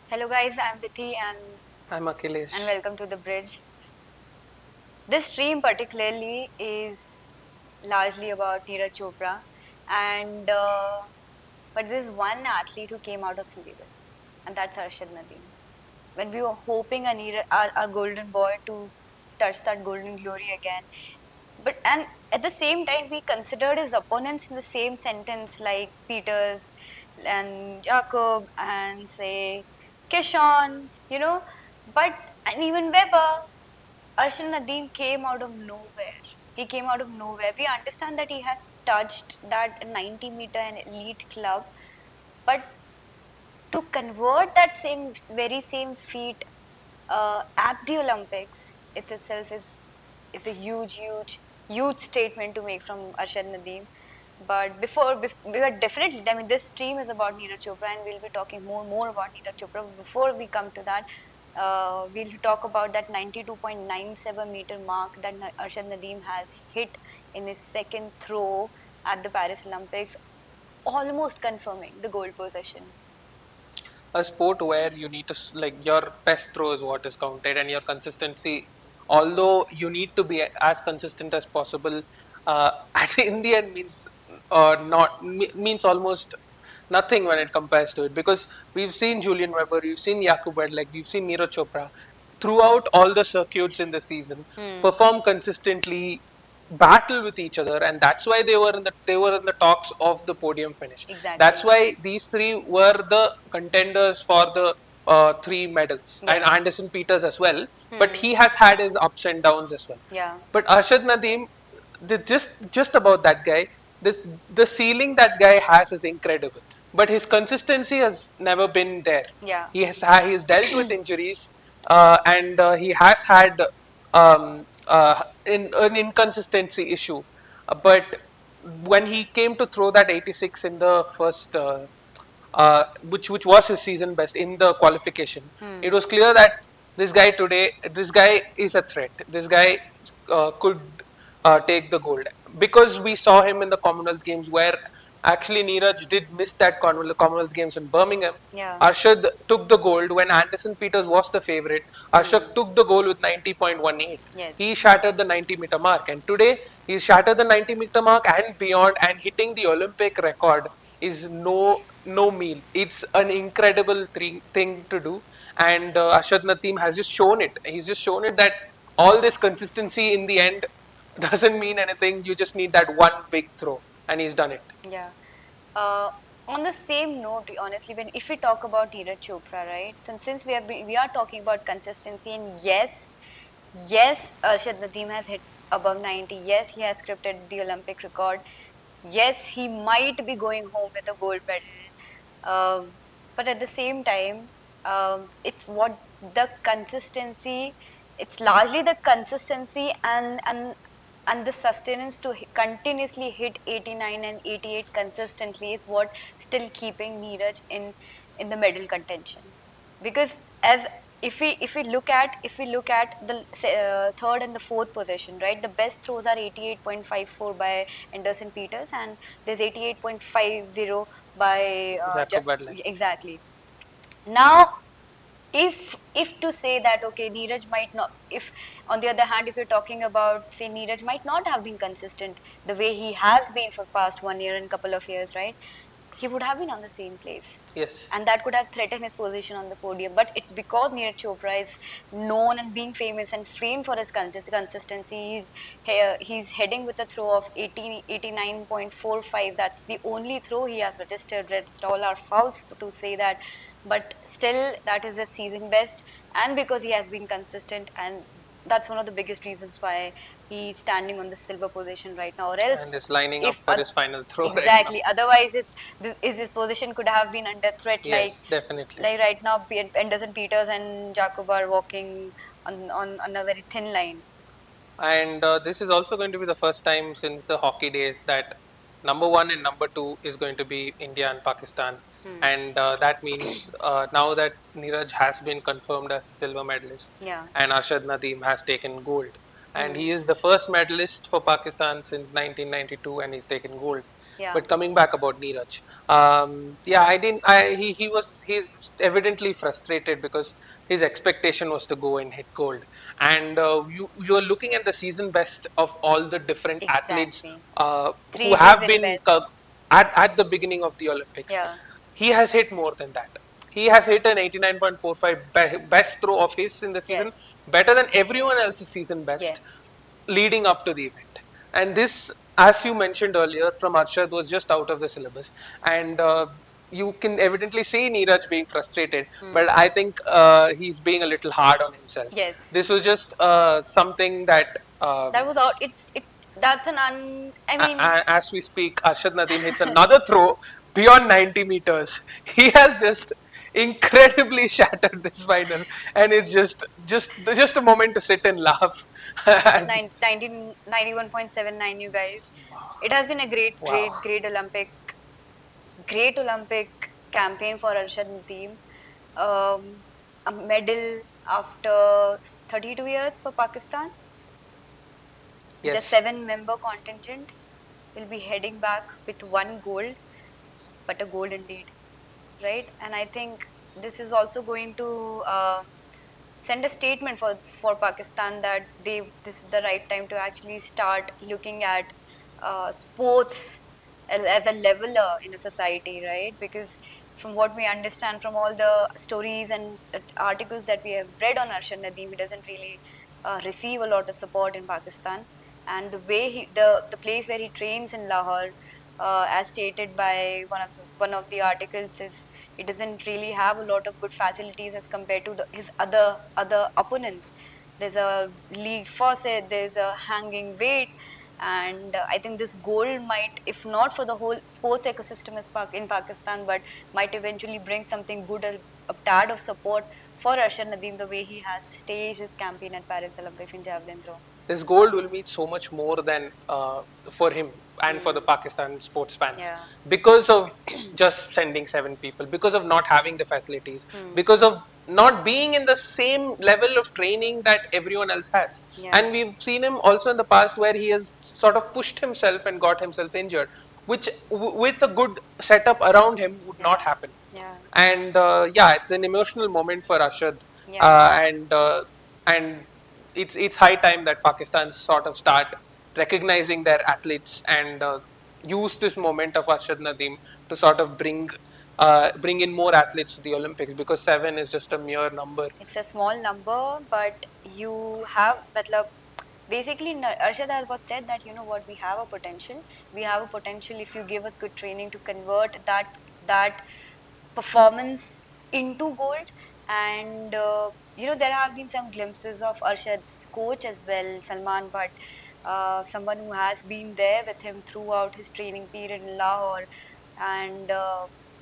Hello guys, I'm Vithi I'm and Akhilesh. welcome to The Bridge. This stream particularly is largely about Neeraj Chopra and but there's one athlete who came out of syllabus and that's Arshad Nadeem. When we were hoping our golden boy to touch that golden glory again, but and at the same time we considered his opponents in the same sentence like Peters and Jacob and say Kishon, but and even Weber. Arshad Nadeem came out of nowhere. He came out of nowhere. We understand that he has touched that 90-meter and elite club, but to convert that very same feat at the Olympics, it itself is a huge statement to make from Arshad Nadeem. But we were definitely, I mean, this stream is about Neeraj Chopra, and we'll be talking more about Neeraj Chopra. Before we come to that, we'll talk about that 92.97-meter mark that Arshad Nadeem has hit in his second throw at the Paris Olympics, almost confirming the gold possession. A sport where you need to your best throw is what is counted, and your consistency. Although you need to be as consistent as possible, and in the end not means almost nothing when it compares to it. Because we've seen Julian Weber, we've seen Jakub Wedlik, we've seen Neeraj Chopra throughout all the circuits in the season Hmm. perform consistently, battle with each other, and that's why they were in the talks of the podium finish. That's Exactly. why these three were the contenders for the three medals, and Yes. Anderson Peters as well. But Hmm. he has had his ups and downs as well. Yeah. But Arshad Nadeem, just about that guy, the ceiling that guy has is incredible. But his consistency has never been there. Yeah. He's dealt with injuries, and he has had an inconsistency issue. But when he came to throw that 86 in the first, which was his season best in the qualification, Hmm. it was clear that this guy is a threat. This guy could take the gold, because we saw him in the Commonwealth Games where actually Neeraj did miss that Commonwealth Games in Birmingham. Yeah. Arshad took the gold when Anderson Peters was the favorite. Arshad Hmm. took the gold with 90.18. He Yes. shattered the 90-meter mark, and today he's shattered the 90-meter mark and beyond, and hitting the Olympic record is no meal. It's an incredible thing to do, and Arshad Nadeem has just shown it. He's just shown it that all this consistency in the end doesn't mean anything. You just need that one big throw, and he's done it. Yeah. Uh, on the same note, honestly, when if we talk about Neeraj Chopra, right? Since we are talking about consistency, and yes, Arshad Nadeem has hit above 90. Yes, he has scripted the Olympic record. Yes, he might be going home with a gold medal. But at the same time, it's what the consistency. It's largely the consistency and the sustenance to continuously hit 89 and 88 consistently is what still keeping Neeraj in the medal contention. Because as if we look at the third and the fourth position, right, the best throws are 88.54 by Anderson Peters, and there's 88.50 by Jacob Badley. exactly. Now, if to say that okay, Neeraj might not, if on the other hand, if you're talking about say Neeraj might not have been consistent the way he has been for past 1 year and couple of years, right, he would have been on the same place, Yes. and that could have threatened his position on the podium. But it's because Neeraj Chopra is known and being famous and famed for his consistency. He's heading with a throw of 89.45. That's the only throw he has registered. It's all our fouls to say that, but still that is a season best, and because he has been consistent, and that's one of the biggest reasons why he's standing on the silver position right now, or And else is lining up if for his final throw right now. exactly, otherwise his position could have been under threat, Yes, definitely. like right now Anderson Peters and Jacob are walking on a very thin line. And this is also going to be the first time since the hockey days that number one and number two is going to be India and Pakistan. Hmm. And that means now that Neeraj has been confirmed as a silver medalist Yeah. and Arshad Nadeem has taken gold. And Hmm. he is the first medalist for Pakistan since 1992, and he's taken gold. Yeah, But coming back about Neeraj, yeah, I didn't. He's evidently frustrated because his expectation was to go and hit gold, and you're looking at the season best of all the different athletes exactly. who Three have season been best. at the beginning of the Olympics. Yeah. He has hit more than that. He has hit an 89.45 best throw of his in the season, Yes. better than everyone else's season best Yes. leading up to the event. And this, as you mentioned earlier, from Arshad was just out of the syllabus. And you can evidently see Neeraj being frustrated, but Hmm. I think he's being a little hard on himself. Yes. This was just something that That was out. That's an un. I mean, as we speak, Arshad Nadeem hits another throw beyond 90 meters. He has just incredibly shattered this final, and it's just a moment to sit and laugh. it's at this. 91.79, you guys. It has been a great, Wow. great Olympic campaign for Arshad Nadeem. Um, a medal after 32 years for Pakistan. The Yes. seven-member contingent will be heading back with one gold, but a gold indeed, right? And I think this is also going to send a statement for Pakistan that this is the right time to actually start looking at sports as a leveler in a society, right? Because from what we understand from all the stories and articles that we have read on Arshad Nadeem, he doesn't really receive a lot of support in Pakistan. And the way the place where he trains in Lahore, as stated by one of the articles, is he doesn't really have a lot of good facilities as compared to his other opponents. There's a league faucet, there's a hanging weight, and I think this goal might, if not for the whole sports ecosystem in Pakistan, but might eventually bring something good, a tad of support for Arshad Nadeem, the way he has staged his campaign at Paris Olympics in javelin throw. This gold will mean so much more than for him and for the Hmm. Pakistan sports fans Yeah. because of just sending seven people, because of not having the facilities, Hmm. because of not being in the same level of training that everyone else has. Yeah. And we've seen him also in the past where he has sort of pushed himself and got himself injured, which with a good setup around him would not Yeah. happen. Yeah. And yeah, it's an emotional moment for Ashad, Yeah. and it's high time that Pakistan sort of start recognizing their athletes and use this moment of Arshad Nadeem to sort of bring in more athletes to the Olympics, because seven is just a mere number. It's a small number, but you have, matlab, basically, Arshad has what said that, you know what, we have a potential. We have a potential if you give us good training to convert that performance into gold. And there have been some glimpses of Arshad's coach as well, Salman Bhatt, someone who has been there with him throughout his training period in Lahore. And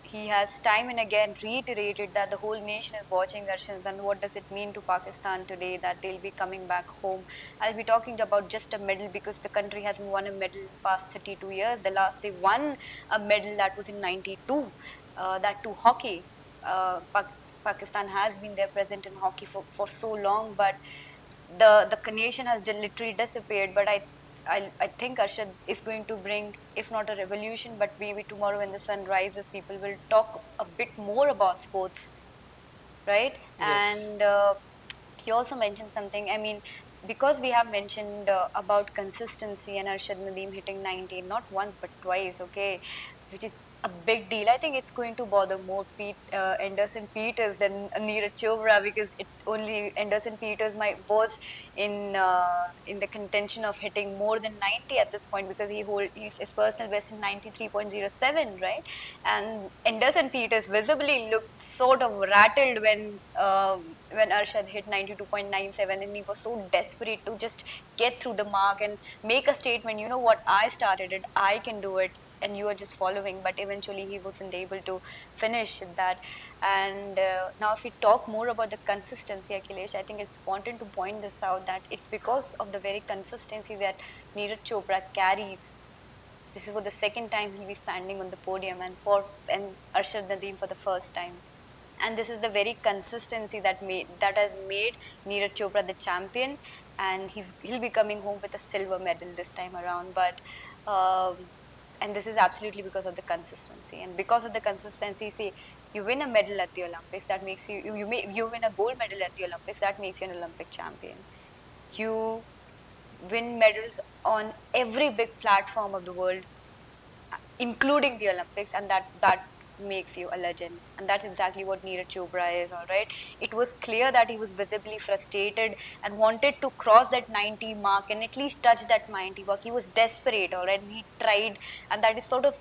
he has time and again reiterated that the whole nation is watching Arshad, and what does it mean to Pakistan today that they'll be coming back home. I'll be talking about just a medal because the country hasn't won a medal in the past 32 years. The last they won a medal, that was in 92, that too hockey. Pakistan has been there present in hockey for so long, but the nation has literally disappeared. But I think Arshad is going to bring, if not a revolution, but maybe tomorrow when the sun rises, people will talk a bit more about sports, right? Yes. And you also mentioned something. I mean, because we have mentioned about consistency and Arshad Nadeem hitting 90 not once but twice, okay, which is a big deal. I think it's going to bother more Anderson Peters than Neeraj Chopra, because it only Anderson Peters was in the contention of hitting more than 90 at this point, because he's his personal best in 93.07, right? And Anderson Peters visibly looked sort of rattled when Arshad hit 92.97, and he was so desperate to just get through the mark and make a statement. You know what? I started it. I can do it. And you are just following. But eventually, he wasn't able to finish that. And now, if we talk more about the consistency, Akhilesh, I think it's important to point this out, that it's because of the very consistency that Neeraj Chopra carries. This is for the second time he'll be standing on the podium, and Arshad Nadeem for the first time. And this is the very consistency that has made Neeraj Chopra the champion, and he'll be coming home with a silver medal this time around. But um, and this is absolutely because of the consistency. And because of the consistency, see, you win a medal at the Olympics, that makes you win a gold medal at the Olympics, that makes you an Olympic champion. You win medals on every big platform of the world, including the Olympics, and that makes you a legend. And that's exactly what Neeraj Chopra is. All right, it was clear that he was visibly frustrated and wanted to cross that 90 mark and at least touch that 90 mark. He was desperate, all right, and he tried, and that is sort of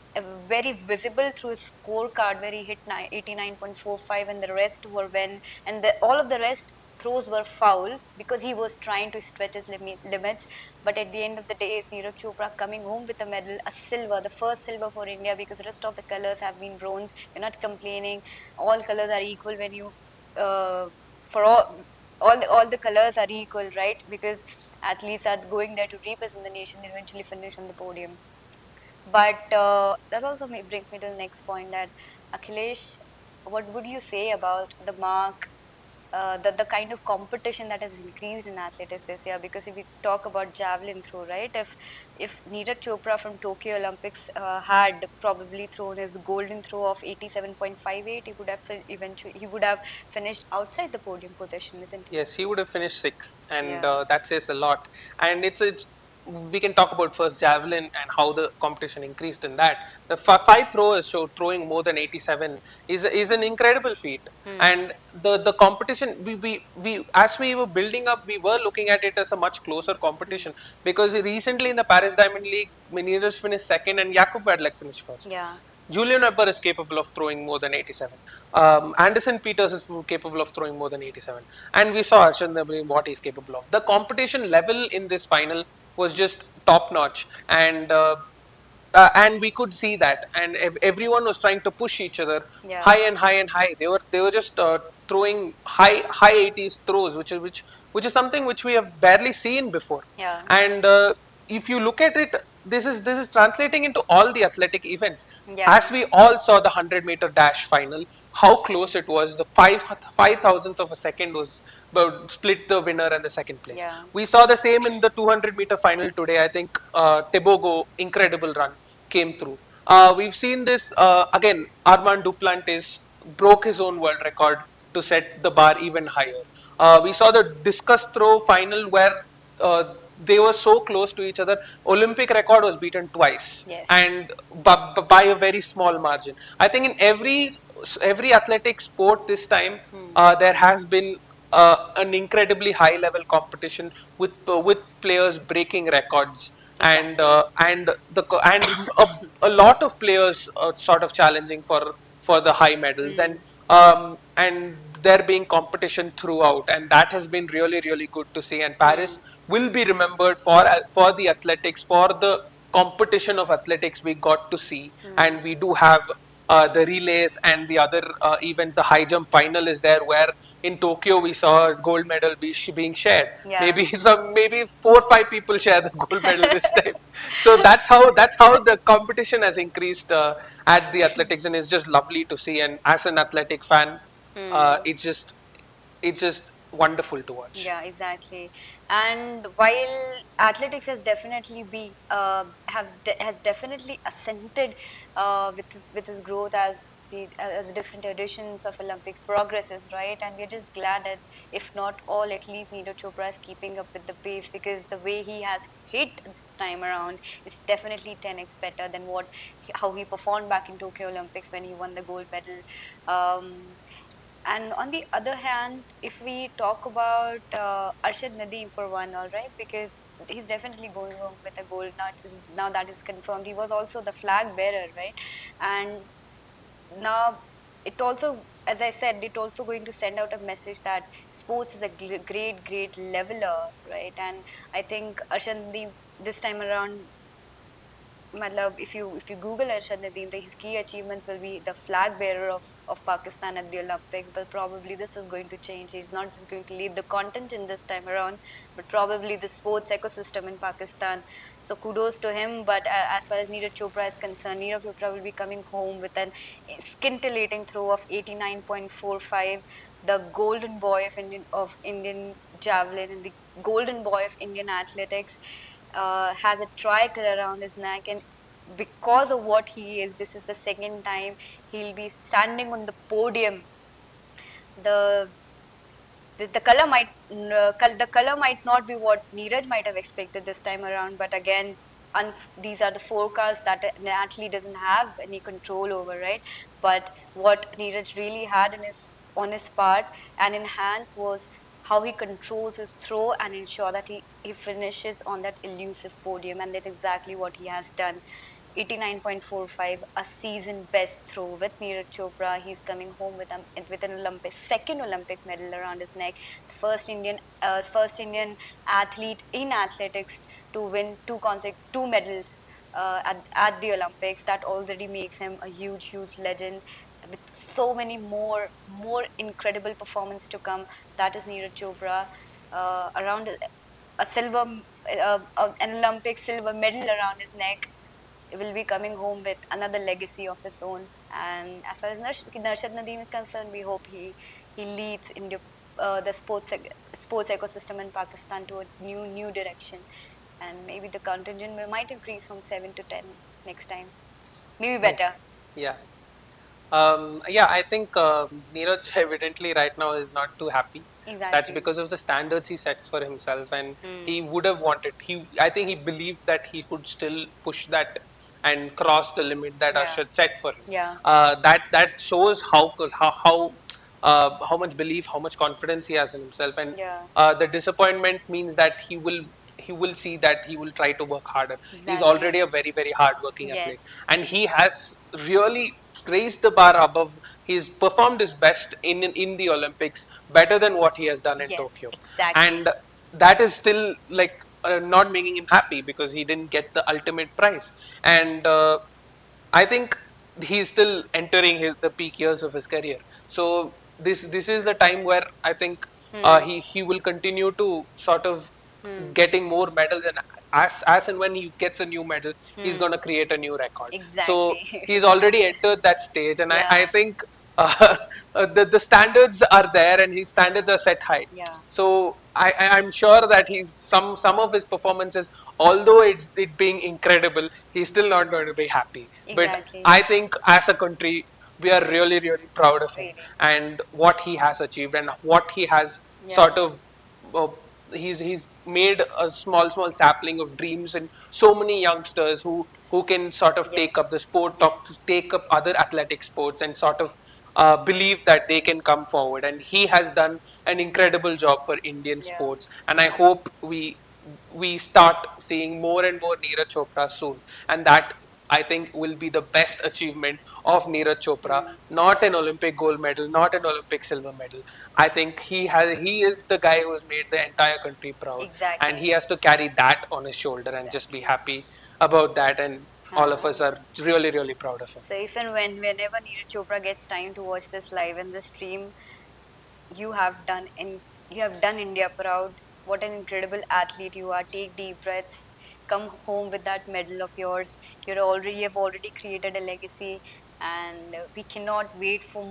very visible through his scorecard where he hit 89.45, and the rest were when, and all of the rest throws were foul because he was trying to stretch his limits. But at the end of the day, is Neeraj Chopra coming home with a medal, a silver, the first silver for India, because the rest of the colors have been bronze. We're not complaining. All colors are equal when you, for all the colors are equal, right? Because athletes are going there to represent the nation and eventually finish on the podium. But that also brings me to the next point, that Akhilesh, what would you say about the mark, the kind of competition that has increased in athletics this year? Because if we talk about javelin throw, right, if Neeraj Chopra from Tokyo Olympics had probably thrown his golden throw of 87.58, he would have eventually he would have finished outside the podium position, isn't he? Yes, he would have finished sixth, and Yeah. that says a lot. And it's we can talk about first javelin and how the competition increased in that. The five throwers show throwing more than 87 is an incredible feat. Hmm. And the competition, we as we were building up, we were looking at it as a much closer Hmm. competition, because recently in the Paris Diamond League, Neeraj finished second and Jakub Vedlek finished first. Yeah. Julian Weber is capable of throwing more than 87. Anderson Peters is capable of throwing more than 87. And we saw Arshad Nabri what he's capable of. The competition level in this final was just top notch. And we could see that. And everyone was trying to push each other Yeah. high and high and high. They were just throwing high 80s throws, which is something which we have barely seen before. Yeah. And if you look at it, this is translating into all the athletic events. Yeah. As we all saw the 100-meter dash final, how close it was. The 5,000th of a second was split the winner and the second place. Yeah. We saw the same in the 200-meter final today. I think Tebogo, incredible run, came through. We've seen this again. Armand Duplantis broke his own world record to set the bar even higher. We saw the discus throw final where they were so close to each other. Olympic record was beaten twice, Yes. and by a very small margin. I think in every athletic sport this time, Hmm. there has been an incredibly high level competition with players breaking records, and Exactly. a lot of players sort of challenging for the high medals, Hmm. and there being competition throughout, and that has been really really good to see. And Paris Hmm. will be remembered for the athletics, for the competition of athletics we got to see. Hmm. And we do have the relays and the other event. The high jump final is there, where in Tokyo we saw a gold medal being shared. Yeah. Maybe 4 or 5 people share the gold medal this time. So that's how the competition has increased at the athletics, and it's just lovely to see. And as an athletic fan, Hmm. it's just wonderful to watch. Yeah, exactly. And while athletics has definitely has definitely ascended with his growth as the different editions of Olympics progresses, right? And we're just glad that if not all, at least Neeraj Chopra is keeping up with the pace, because the way he has hit this time around is definitely 10x better than how he performed back in Tokyo Olympics when he won the gold medal. Um, and on the other hand, if we talk about Arshad Nadeem for one, all right, because he's definitely going home with a gold. Now that is confirmed. He was also the flag bearer, right? And now it also, as I said, it also going to send out a message that sports is a great leveler, right? And I think Arshad Nadeem this time around, matlab, if you Google Arshad Nadeem, his key achievements will be the flag bearer of Pakistan at the Olympics. But probably this is going to change. He's not just going to lead the content in this time around, but probably the sports ecosystem in Pakistan. So kudos to him. But as far as Neeraj Chopra is concerned, Neeraj Chopra will be coming home with an scintillating throw of 89.45, the golden boy of Indian javelin and the golden boy of Indian athletics. Has a tricolor around his neck, and because of what he is, this is the second time he'll be standing on the podium. The the color might the color might not be what Neeraj might have expected this time around, but again, these are the forecasts that an athlete doesn't have any control over, right? But what Neeraj really had in his on his part and in hands was how he controls his throw and ensure that he finishes on that elusive podium, and that's exactly what he has done. 89.45, a season best throw with Neeraj Chopra. He's coming home with an Olympic second Olympic medal around his neck. The first Indian athlete in athletics to win two medals at the Olympics. That already makes him a huge legend. With so many more incredible performance to come, that is Neeraj Chopra. Around a silver, an Olympic silver medal around his neck, will be coming home with another legacy of his own. And as far as Narshad Nadeem is concerned, we hope he leads India, the sports ecosystem in Pakistan to a new direction. And maybe the contingent might increase from 7 to 10 next time. Maybe Hmm. better. Yeah. Yeah, I think Neeraj evidently right now is not too happy. That's Exactly. because of the standards he sets for himself, and he Hmm. would have wanted. I think he believed that he could still push that and cross the limit that Yeah. Arshad set for him. Yeah. That shows how much belief, how much confidence he has in himself, and Yeah. the disappointment means that he will see that he will try to work harder. He's Exactly. already a very hard working athlete, Yes. and he has really raised the bar above. He's performed his best in the Olympics, better than what he has done in Yes. Tokyo, Exactly. and that is still like not making him happy because he didn't get the ultimate prize. And I think he's still entering the peak years of his career. So this is the time where I think Hmm. he will continue to sort of Hmm. getting more medals, and as and when he gets a new medal, he's Hmm. going to create a new record. So Exactly. he's already entered that stage, and I Yeah. think uh, the standards are there, and his standards are set high. Yeah. So I'm sure that he's some of his performances, although it being incredible, he's still not going to be happy. But Exactly. I think as a country, we are really proud of him Really. and what he has achieved and what he has Yeah. sort of. Uh, he's made a small sapling of dreams in so many youngsters who can sort of take Yes. up the sport, Yes. take up other athletic sports, and sort of believe that they can come forward. And he has done an incredible job for Indian Yeah. sports. And I hope we start seeing more and more Neeraj Chopra soon. And that I think will be the best achievement of Neeraj Chopra. Hmm. Not an Olympic gold medal, not an Olympic silver medal. I think he is the guy who has made the entire country proud, and he Exactly. has to carry that on his shoulder and just be Exactly. happy about that. And all of us Uh, are really proud of him. so if and whenever Neeraj Chopra gets time to watch this live in the stream, you have done in you have done India proud. What an incredible athlete you are. Take deep breaths. Come home with that medal of yours. You have already created a legacy, and we cannot wait for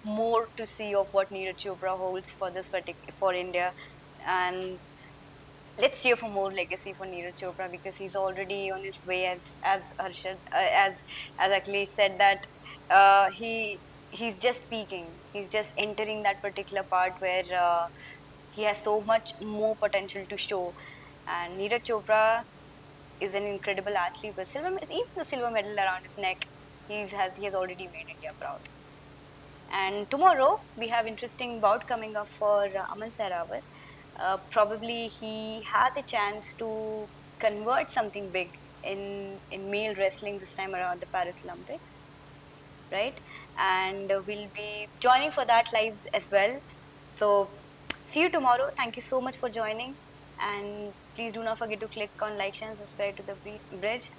more to see of what Neeraj Chopra holds for for India. And let's cheer for more legacy for Neeraj Chopra, because he's already on his way, as Harshad as Akhilesh said, that he's just peaking. He's just entering that particular part where he has so much more potential to show. And Neeraj Chopra is an incredible athlete with even the silver medal around his neck. He has already made India proud. And tomorrow we have interesting bout coming up for Aman Sehrawat. Probably he has a chance to convert something big in male wrestling this time around the Paris Olympics, right? And we'll be joining for that live as well. So see you tomorrow. Thank you so much for joining, and please do not forget to click on like, share, and subscribe to the bridge.